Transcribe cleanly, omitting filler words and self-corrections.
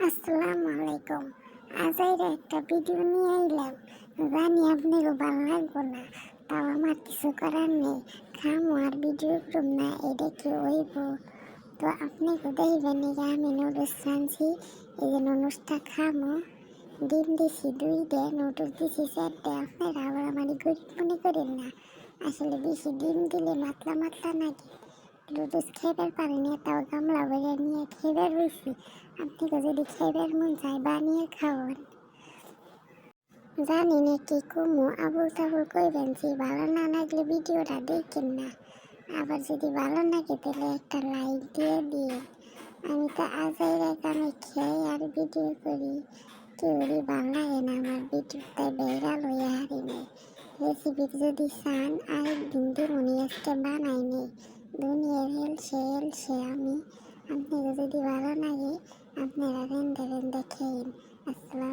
আসসালামু আলাইকুম। আজ একটা ভিডিও নিয়ে আইলাম। জানি আপনাকে ভালো লাগবো না, তাও আমার কিছু করার নেই। খামো আর ভিডিও করুম না, এটা কি হইব? তো আপনি দেখবেন যে আমি নুডলস রাঁধছি, এই যে নুডলসটা খামো। ডিম দিছি 2টে, নুডলস দিছি 4টে। আপনারা আবার আমার গরিব মনে করেন না, আসলে বেশি ডিম দিলে মাতলা মাতলা নাকি। নুডলস খেবার পারিনি, তাও গামলা ভরে নিয়ে খেবার রয়েছি। আপনাকে যদি খেবার মন চায় বানিয়ে খাওয়ান। জানি না কি কমু, আবুল তাবুল কইবেন যে ভালো না লাগলে ভিডিওটা দেখেন না। আবার যদি ভালো লাগে তাহলে একটা লাইক দিয়ে। আমি তো আমি খেয়ে আর ভিডিও করি, কেউরই ভালো লাগে না আমার ভিডিওটা, বেড়াল হয়ে হারিনি। রেসিপির যদি চান আরেকদিন দিমুনি, আজকে বানাই নেই। দুনিয়ার হেলসে আমি। আপনাকে যদি ভালো লাগে আপনারা রেন্দে খেয়েন। আসসালাম।